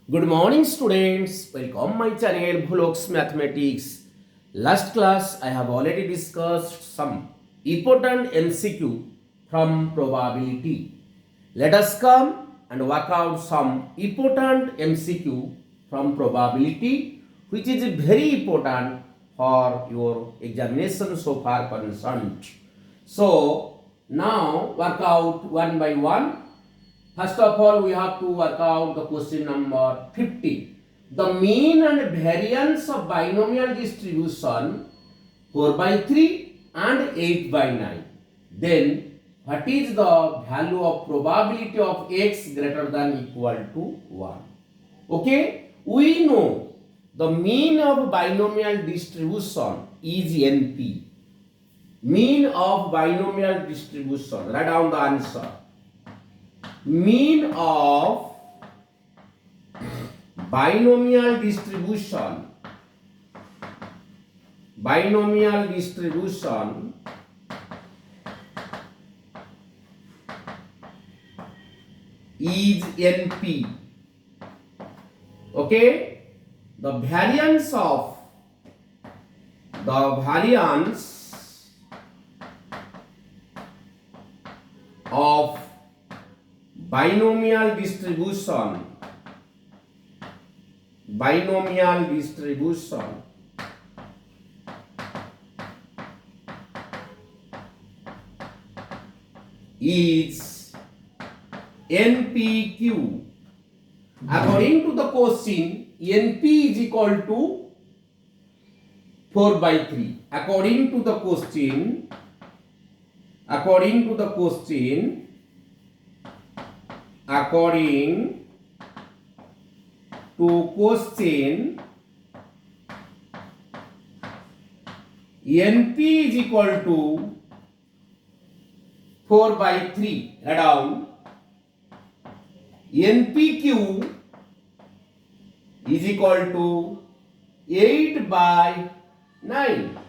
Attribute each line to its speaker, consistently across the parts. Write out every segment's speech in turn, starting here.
Speaker 1: Good morning students, welcome my channel Bhuloks Mathematics. Last class I have already discussed some important MCQ from probability. Let us come and work out some important MCQ from probability which is very important for your examination so far concerned. So now work out one by one. First of all, we have to work out the question number 50. The mean and variance of binomial distribution 4 by 3 and 8 by 9. Then, what is the value of probability of x greater than equal to 1? Okay, we know the mean of binomial distribution is NP. Mean of binomial distribution. Write down the answer. Mean of binomial distribution is NP. Okay, the variance of binomial distribution is NPQ. According to the question, NP is equal to 4 by 3. According to the question, NP is equal to 4 by 3. Write down. NPQ is equal to 8 by 9.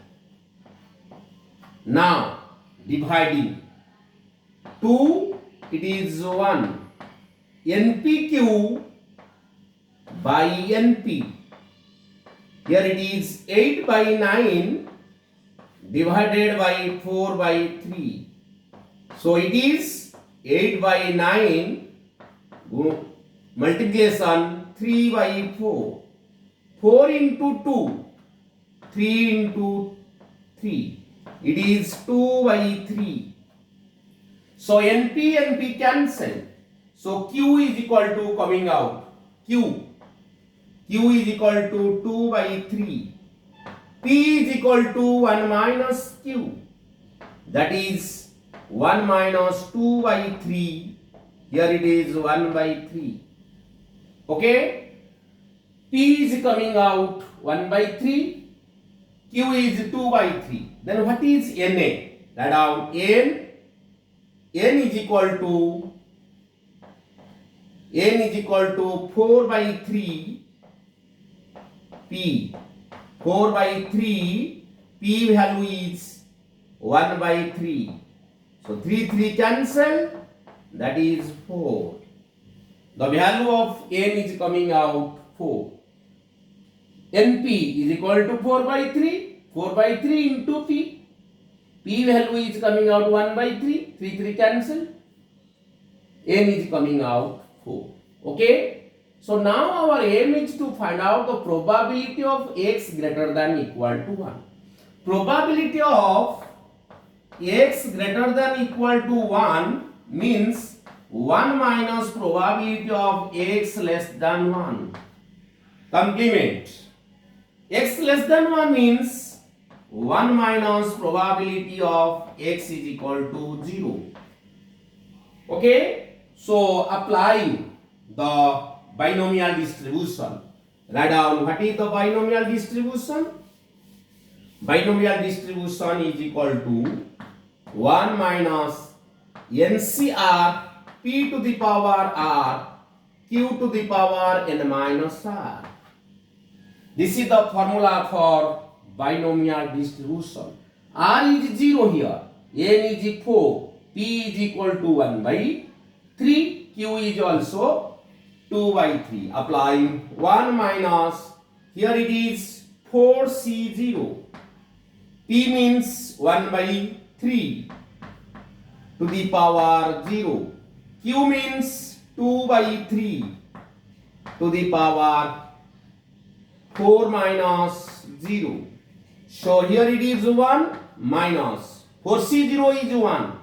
Speaker 1: Now, dividing 2, it is 1. NPQ by NP. Here it is 8 by 9 divided by 4 by 3. So it is 8 by 9 multiplication 3 by 4. 4 into 2. 3 into 3. It is 2 by 3. So NP cancel. So Q is equal to coming out. Q is equal to 2 by 3. P is equal to 1 minus Q. That is 1 minus 2 by 3. Here it is 1 by 3. Okay. P is coming out 1 by 3. Q is 2 by 3. Then what is NA? Write down N is equal to 4 by 3 P. 4 by 3 P value is 1 by 3. So 3 cancel. That is 4. The value of N is coming out 4. NP is equal to 4 by 3. 4 by 3 into P. P value is coming out 1 by 3. 3 cancel. N is coming out 4. Okay. So now our aim is to find out the probability of x greater than equal to 1. Probability of x greater than equal to 1 means 1 minus probability of x less than 1. Complement. X less than 1 means 1 minus probability of x is equal to 0. Okay. So applying the binomial distribution. Write down what is the binomial distribution. Binomial distribution is equal to 1 minus NCR P to the power R Q to the power N minus R. This is the formula for binomial distribution. R is 0 here. N is 4. P is equal to 1 by 3. Q is also 2 by 3. Applying 1 minus, here it is 4C0. P means 1 by 3 to the power 0. Q means 2 by 3 to the power 4 minus 0. So here it is 1 minus 4C0 is 1.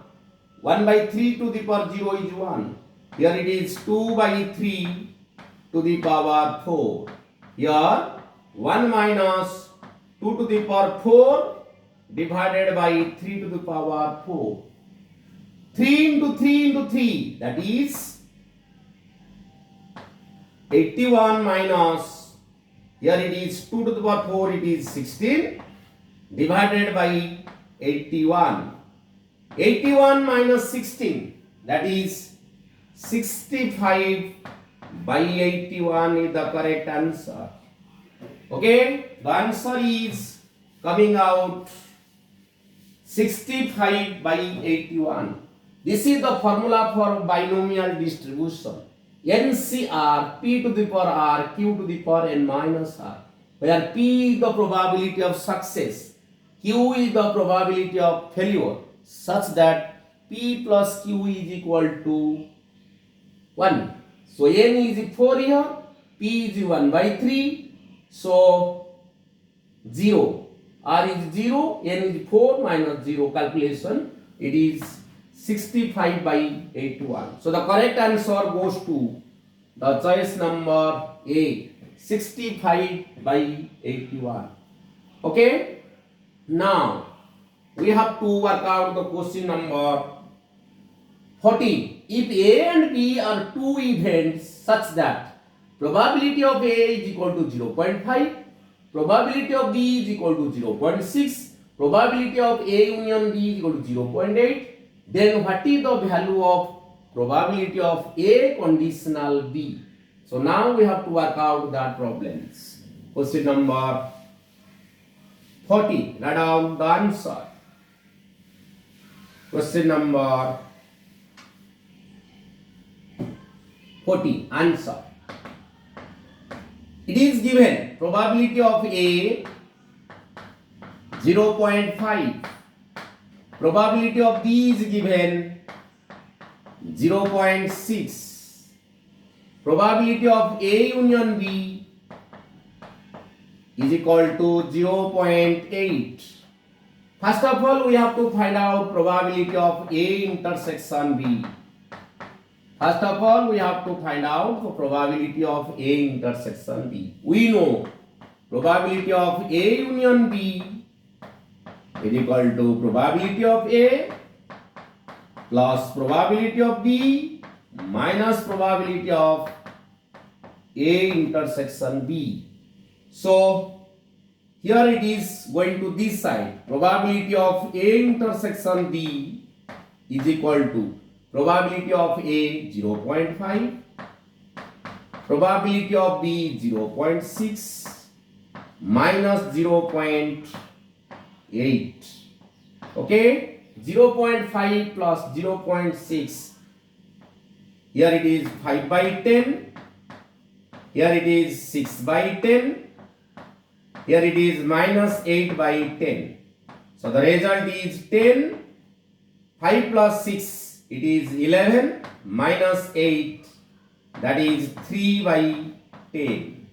Speaker 1: 1 by 3 to the power 0 is 1. Here it is 2 by 3 to the power 4. Here 1 minus 2 to the power 4 divided by 3 to the power 4. 3 into 3 into 3, that is 81 minus, here it is 2 to the power 4, it is 16 divided by 81. 81 minus 16, that is 65 by 81 is the correct answer. Okay, the answer is coming out 65 by 81. This is the formula for binomial distribution. NCR, P to the power R, Q to the power N minus R, where P is the probability of success, Q is the probability of failure, such that P plus Q is equal to 1. So N is 4 here, P is 1 by 3, so 0. R is 0, N is 4 minus 0, calculation, it is 65 by 81. So the correct answer goes to the choice number A, 65 by 81. Okay? Now, we have to work out the question number 14. If A and B are two events such that probability of A is equal to 0.5, probability of B is equal to 0.6, probability of A union B is equal to 0.8, then what is the value of probability of A conditional B? So now we have to work out that problems. Question number 40. Write down the answer. Question number 40. Answer. It is given probability of A 0.5. Probability of B is given 0.6. Probability of A union B is equal to 0.8. First of all, we have to find out probability of A intersection B. First of all, we have to find out the probability of A intersection B. We know probability of A union B is equal to probability of A plus probability of B minus probability of A intersection B. So here it is going to this side. Probability of A intersection B is equal to probability of A 0.5, probability of B 0.6 minus 0.8. Okay, 0.5 plus 0.6. Here it is 5 by 10. Here it is 6 by 10. Here it is minus 8 by 10. So the result is 10. 5 plus 6, it is 11 minus 8, that is 3 by 10.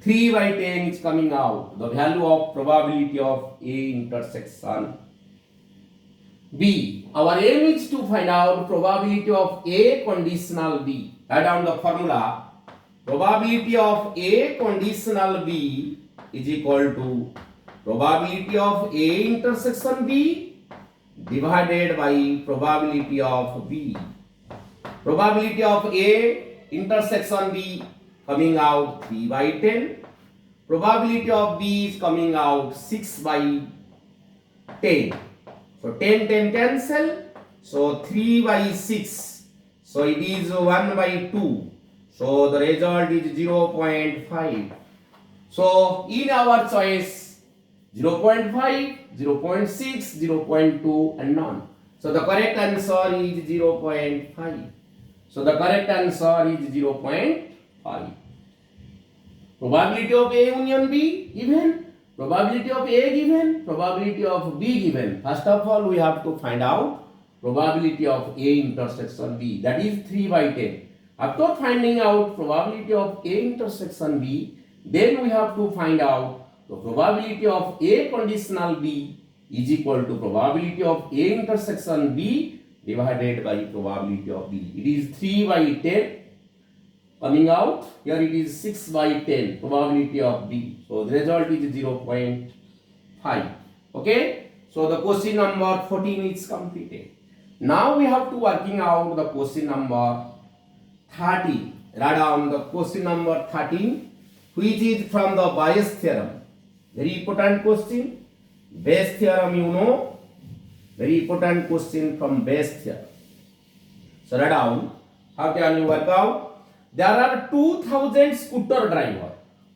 Speaker 1: 3 by 10 is coming out, the value of probability of A intersection B. Our aim is to find out probability of A conditional B. Write down the formula. Probability of A conditional B is equal to probability of A intersection B divided by probability of B. Probability of A intersection B coming out 3 by 10. Probability of B is coming out 6 by 10. So 10 cancel. So 3 by 6. So it is 1 by 2. So the result is 0.5. So in our choice 0.5, 0.6, 0.2 and none. So the correct answer is 0.5. So the correct answer is 0.5. Probability of A union B given, probability of A given, probability of B given. First of all, we have to find out probability of A intersection B, that is 3 by 10. After finding out probability of A intersection B, then we have to find out the probability of A conditional B is equal to probability of A intersection B divided by probability of B. It is 3 by 10 coming out. Here it is 6 by 10 probability of B. So the result is 0.5. Okay. So the question number 14 is completed. Now we have to working out the question number 30. Write down the question number 13, which is from the Bayes theorem. Very important question. Bayes theorem, you know. Very important question from Bayes theorem. So write down. How can you work out? There are 2000 scooter driver,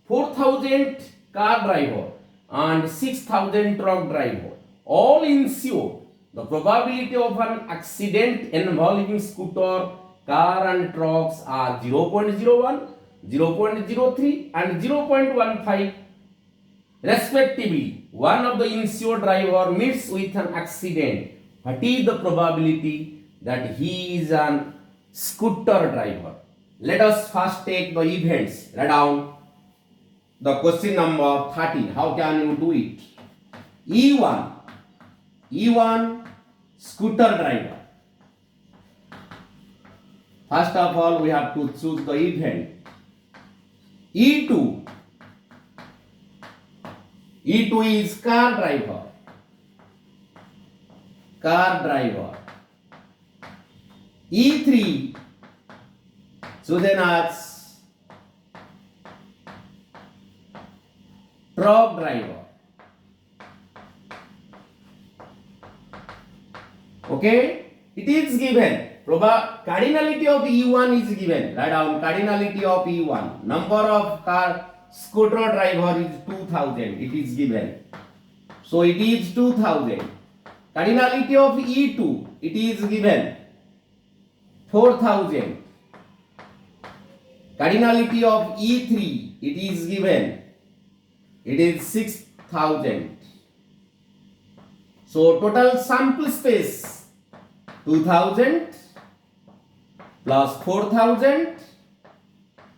Speaker 1: 4000 car driver, and 6000 truck driver. All insured. The probability of an accident involving scooter, car and trucks are 0.01, 0.03 and 0.15 respectively. One of the insured driver meets with an accident. What is the probability that he is an scooter driver? Let us first take the events. Write down the question number 13. How can you do it? E1 scooter driver. First of all, we have to choose the event. E2 is car driver. E3 chosen as truck driver. Okay, it is given. Cardinality of E1 is given. Write down cardinality of E1. Number of car scooter driver is 2000. It is given. So it is 2000. Cardinality of E2, it is given 4000. Cardinality of E3, it is given. It is 6000. So total sample space 2000 plus 4000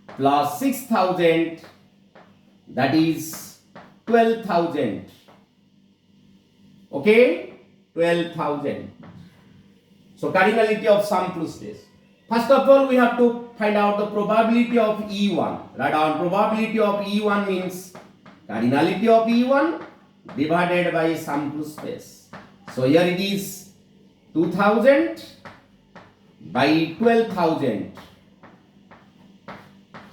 Speaker 1: plus 6000, that is 12,000. Okay, 12,000. So cardinality of sample space. First of all, we have to find out the probability of E1. Write down probability of E1 means cardinality of E1 divided by sample space. So here it is 2000 by 12,000.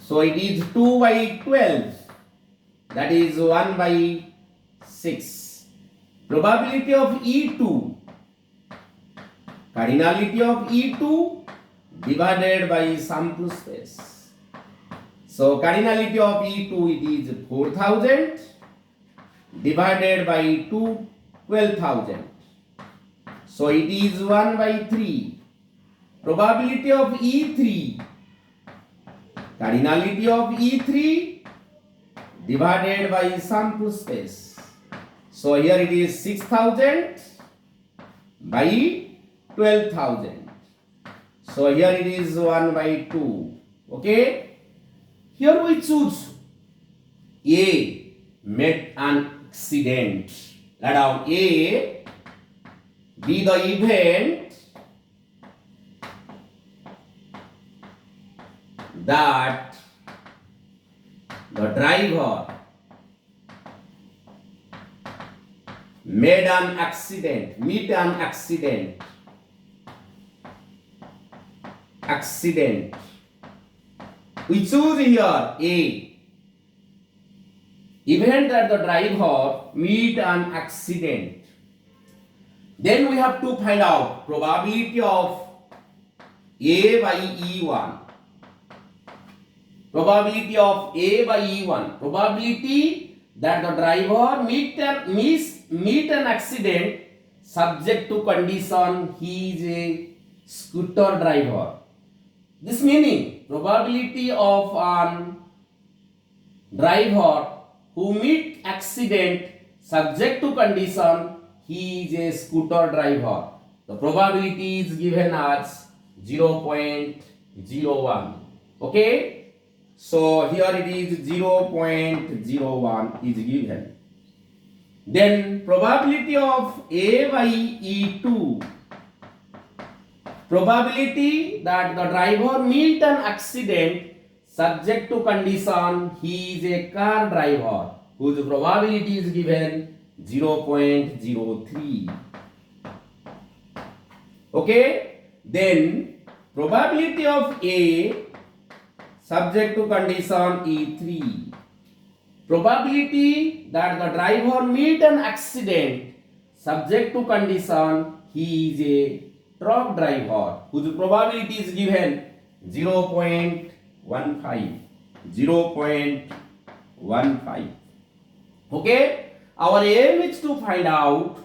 Speaker 1: So it is 2 by 12. That is 1 by 6. Probability of E2. Cardinality of E2 divided by sample space. So cardinality of E2, it is 4000 divided by 12,000. So it is 1 by 3. Probability of E3. Cardinality of E3 divided by sample space. So here it is 6000 by 12,000. So here it is 1 by 2. Okay. Here we choose A, met an accident. Write down A, be the event that the driver made an accident, meet an accident. We choose here A, event that the driver meet an accident. Then we have to find out probability of A by E1. Probability of A by E1. Probability that the driver meet an accident subject to condition he is a scooter driver. This meaning probability of an driver who meet accident subject to condition he is a scooter driver. The probability is given as 0.01. Okay. So here it is 0.01 is given. Then probability of A by E2. Probability that the driver meet an accident subject to condition he is a car driver, whose probability is given 0.03. Okay. Then probability of A subject to condition E3. Probability that the driver meet an accident subject to condition he is a truck driver, whose probability is given 0.15. 0.15. Okay. Our aim is to find out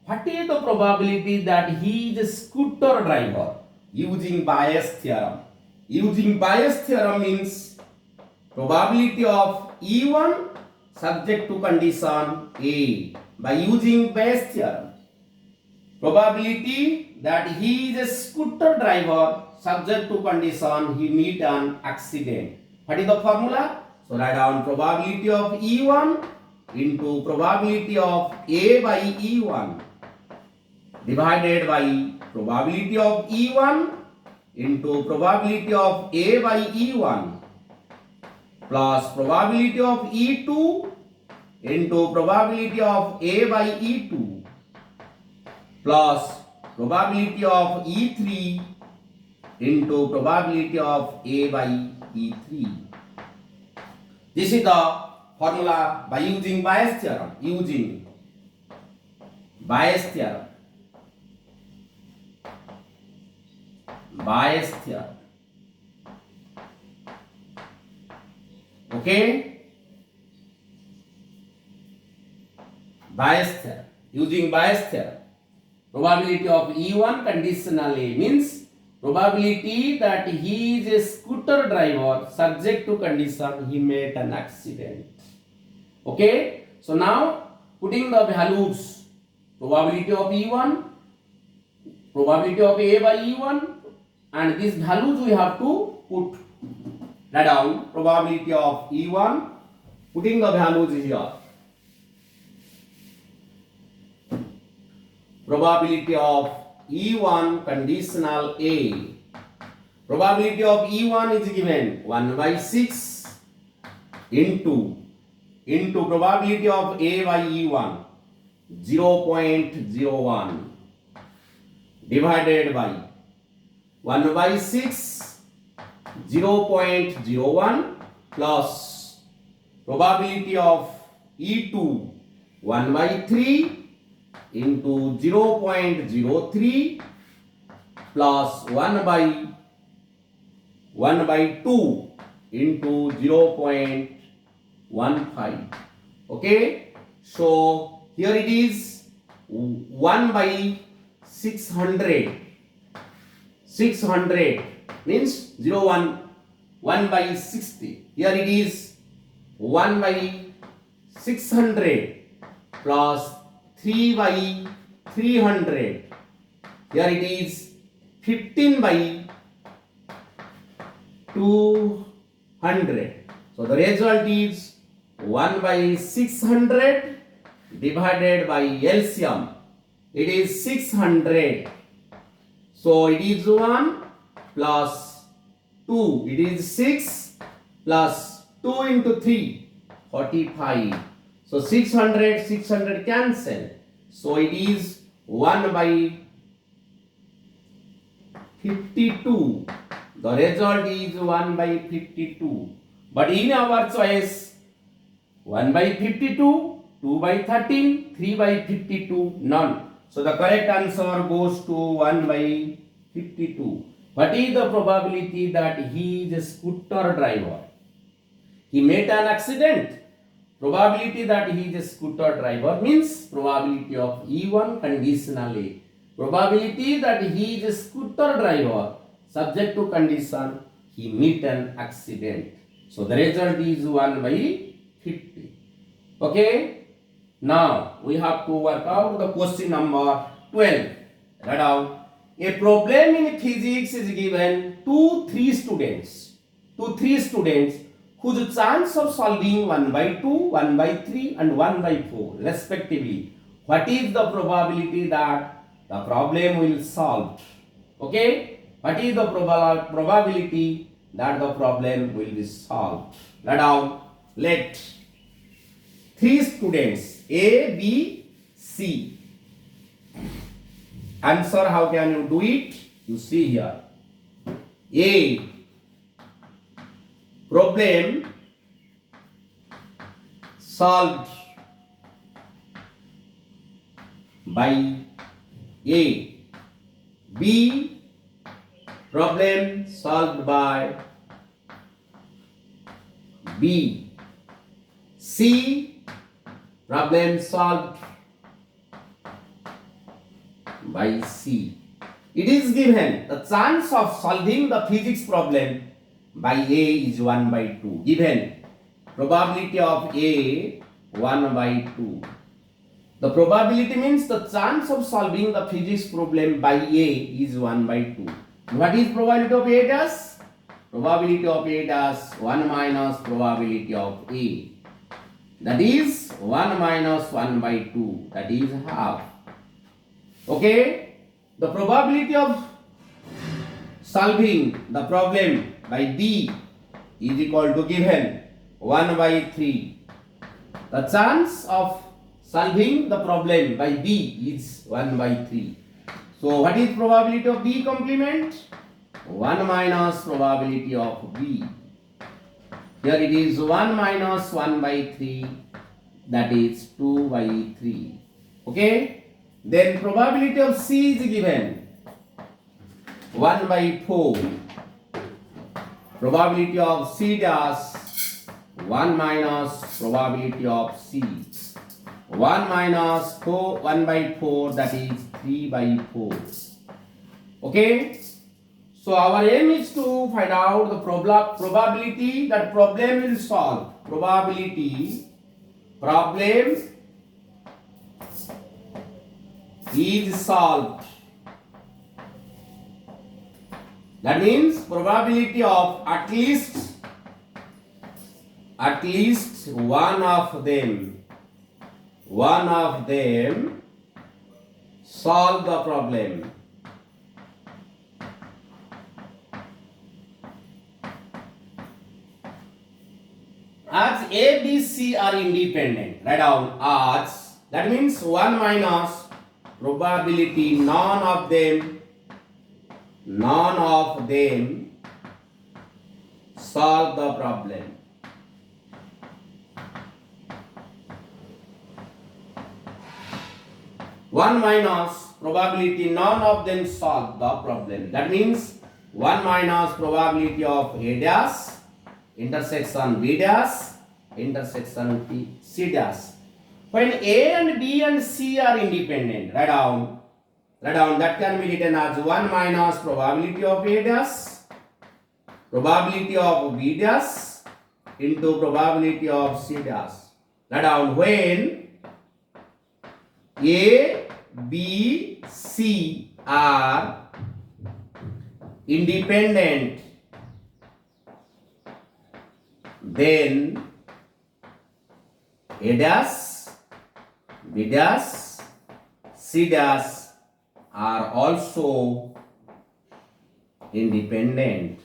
Speaker 1: what is the probability that he is a scooter driver using Bayes theorem. Using Bayes theorem means probability of E1 subject to condition A by using Bayes theorem. Probability that he is a scooter driver subject to condition he meet an accident. What is the formula? So write down probability of E1 into probability of A by E1 divided by probability of E1 into probability of A by E1 plus probability of E2 into probability of A by E2 plus probability of E3 into probability of A by E3. This is the formula by using Bayes theorem. Using Bayes theorem. Bayes theorem. Okay. Bayes theorem. Using Bayes theorem. Probability of E1 conditional A means probability that he is a scooter driver subject to condition he met an accident. Okay. So now putting the values, probability of E1, probability of A by E1, and these values we have to put down. Probability of E1, putting the values here. Probability of E1 conditional A. Probability of E1 is given 1 by 6 into probability of A by E1 0.01 divided by 1 by 6 0.01 plus probability of E2 1 by 3 into 0.03 plus 1 by 2 into 0.15. Okay. So here it is 1 by 600. 600 means 1 by 60. Here it is 1 by 600 plus 3 by 300. Here it is 15 by 200. So the result is 1 by 600 divided by LCM. It is 600. So it is 1 plus 2. It is 6 plus 2 into 3, 45. So 600 cancel. So it is 1 by 52. The result is 1 by 52. But in our choice, 1 by 52, 2 by 13, 3 by 52, none. So the correct answer goes to 1 by 52. What is the probability that he is a scooter driver? He met an accident. Probability that he is a scooter driver means probability of E1 conditional A. Probability that he is a scooter driver subject to condition he meet an accident. So the result is 1 by 50. Okay. Now we have to work out the question number 12. Write down. A problem in physics is given to three students whose chance of solving 1 by 2, 1 by 3 and 1 by 4 respectively. What is the probability that the problem will solve? Okay. What is the probability that the problem will be solved? Write down. Let three students A, B, C. Answer, how can you do it? You see here. A. Problem solved by A. B. Problem solved by B. C. Problem solved by C. It is given the chance of solving the physics problem by A is 1 by 2. Given probability of A 1 by 2. The probability means the chance of solving the physics problem by A is 1 by 2. What is probability of A dash? Probability of A dash 1 minus probability of A. That is 1 minus 1 by 2. That is half. Okay. The probability of solving the problem by B is equal to given 1 by 3. The chance of solving the problem by B is 1 by 3. So what is probability of B complement? 1 minus probability of B. Here it is 1 minus 1 by 3, that is 2 by 3. Okay. Then probability of C is given 1 by 4. Probability of C dash 1 minus probability of C. 1 minus 1 by 4, that is 3 by 4. Okay. So our aim is to find out the probability that problem will solve. Probability problem is solved. That means probability of at least one of them solve the problem. As A, B, C are independent, write down as, that means 1 minus probability none of them solve the problem. One minus probability none of them solve the problem. That means 1 minus probability of A dash intersection B dash intersection C dash. When A and B and C are independent, write down that can be written as 1 minus probability of A dash, probability of B dash into probability of C dash. Write down when A, B, C are independent, then A dash, B dash, C dash are also independent.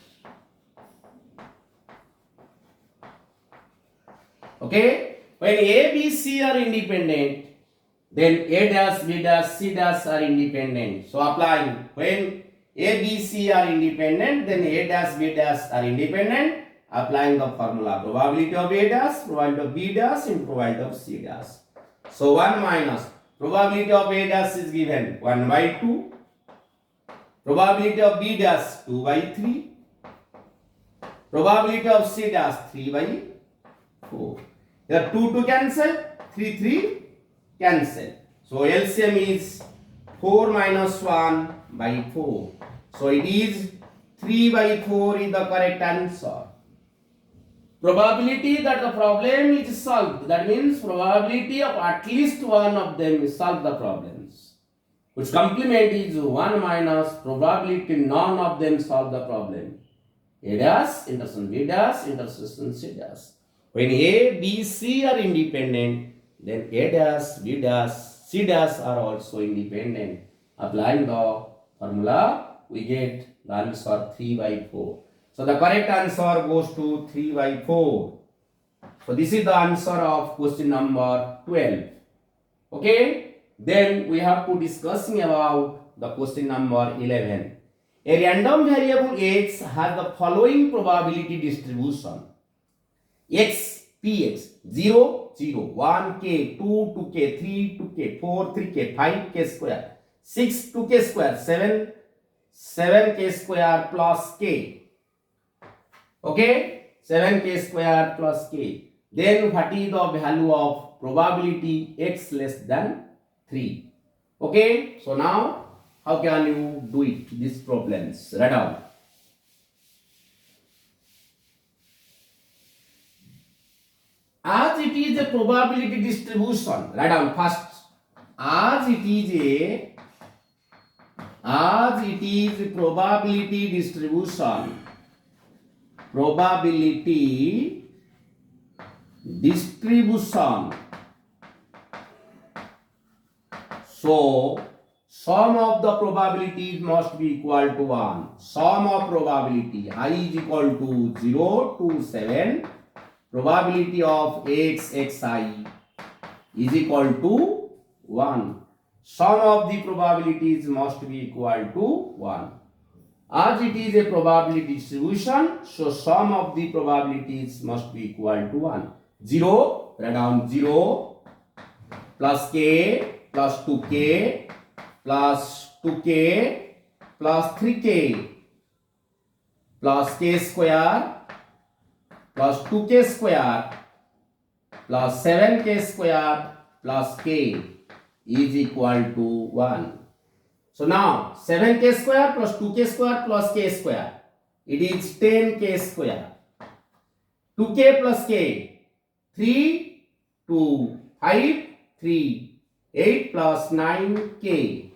Speaker 1: Okay? When A, B, C are independent, then A dash, B dash, C dash are independent. So applying when A, B, C are independent, then A dash, B dash are independent. Applying the formula probability of A dash, probability of B dash, and probability of C dash. So 1 minus probability of A dash is given 1 by 2. Probability of B dash 2 by 3. Probability of C dash 3 by 4. Here 2 cancel, 3 cancel. So LCM is 4 minus 1 by 4. So it is 3 by 4 is the correct answer. Probability that the problem is solved. That means probability of at least one of them is solve the problems. Which complement is 1 minus probability none of them solve the problem. A dash intersection B dash intersection C dash. When A, B, C are independent, then A dash, B dash, C dash are also independent. Applying the formula, we get the answer 3 by 4. So the correct answer goes to 3 by 4. So this is the answer of question number 12. Okay. Then we have to discussing about the question number 11. A random variable x has the following probability distribution. X, px, 0, 0, 1k, 2, 2k, 3, 2k, 4, 3k, 5k square, 6, 2k square, 7, 7k square plus k. Okay, 7k square plus k. Then what is the value of probability x less than 3? Okay, so now how can you do it? These problems. Write down. As it is a probability distribution. Write down first. As it is a probability distribution. Probability distribution. So sum of the probabilities must be equal to 1. Sum of probability I is equal to 0 to 7. Probability of x xi is equal to 1. Sum of the probabilities must be equal to 1. As it is a probability distribution, so sum of the probabilities must be equal to 1. 0, write down 0 plus k plus 2k plus 2k plus 3k plus k square plus 2k square plus 7k square plus k is equal to 1. So now 7k square plus 2k square plus k square, it is 10k square. 2k plus k, 3, 2, 5, 3, 8 plus 9k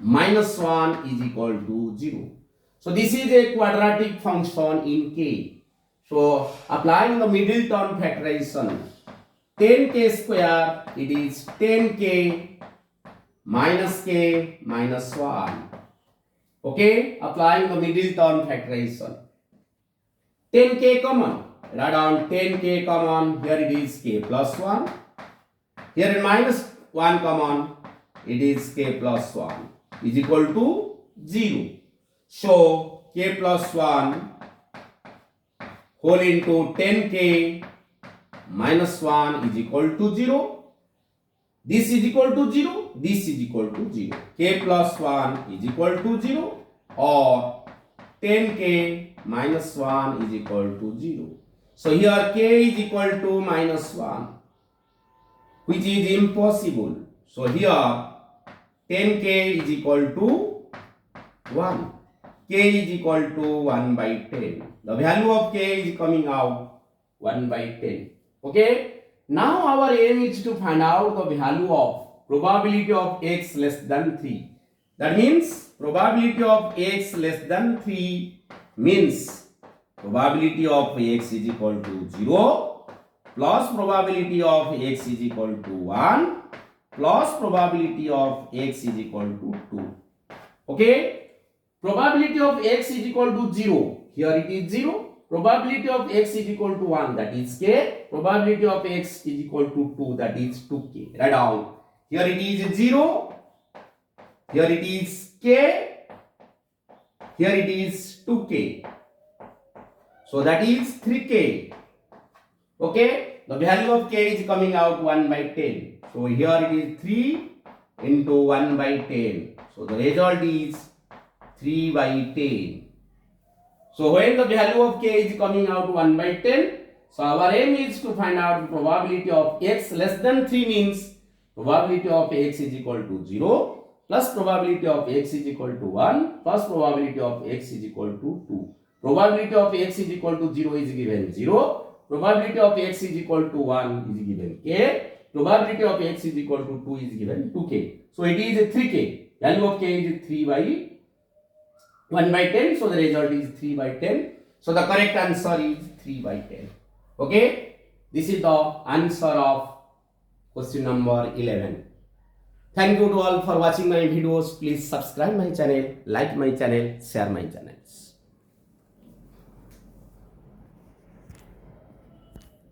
Speaker 1: minus 1 is equal to 0. So this is a quadratic function in k. So applying the middle term factorization, 10k square, it is 10k minus k minus 1. Okay, applying the middle term factorization. 10k common, write down 10k common, here it is k plus 1. Here in minus 1 common, it is k plus 1 is equal to 0. So k plus 1 whole into 10k minus 1 is equal to 0. This is equal to 0. This is equal to 0. K plus 1 is equal to 0 or 10k minus 1 is equal to 0. So here k is equal to minus 1, which is impossible. So here 10k is equal to 1. K is equal to 1 by 10. The value of k is coming out 1 by 10. Okay. Now our aim is to find out the value of probability of x less than 3. That means probability of x less than 3 means probability of x is equal to 0 plus probability of x is equal to 1 plus probability of x is equal to 2. Okay. Probability of x is equal to 0. Here it is 0. Probability of x is equal to 1, that is k. Probability of x is equal to 2, that is 2k. Write down. Here it is 0. Here it is k. Here it is 2k. So that is 3k. Okay. The value of k is coming out 1 by 10. So here it is 3 into 1 by 10. So the result is 3 by 10. So when the value of k is coming out 1 by 10, so our aim is to find out the probability of x less than 3 means probability of x is equal to 0 plus probability of x is equal to 1 plus probability of x is equal to 2. Probability of x is equal to 0 is given 0. Probability of x is equal to 1 is given k. Probability of x is equal to 2 is given 2k. So it is 3k. Value of k is 3 by 1 by 10. So the result is 3 by 10. So the correct answer is 3 by 10. Okay. This is the answer of question number 11. Thank you to all for watching my videos. Please subscribe my channel, like my channel, share my channels.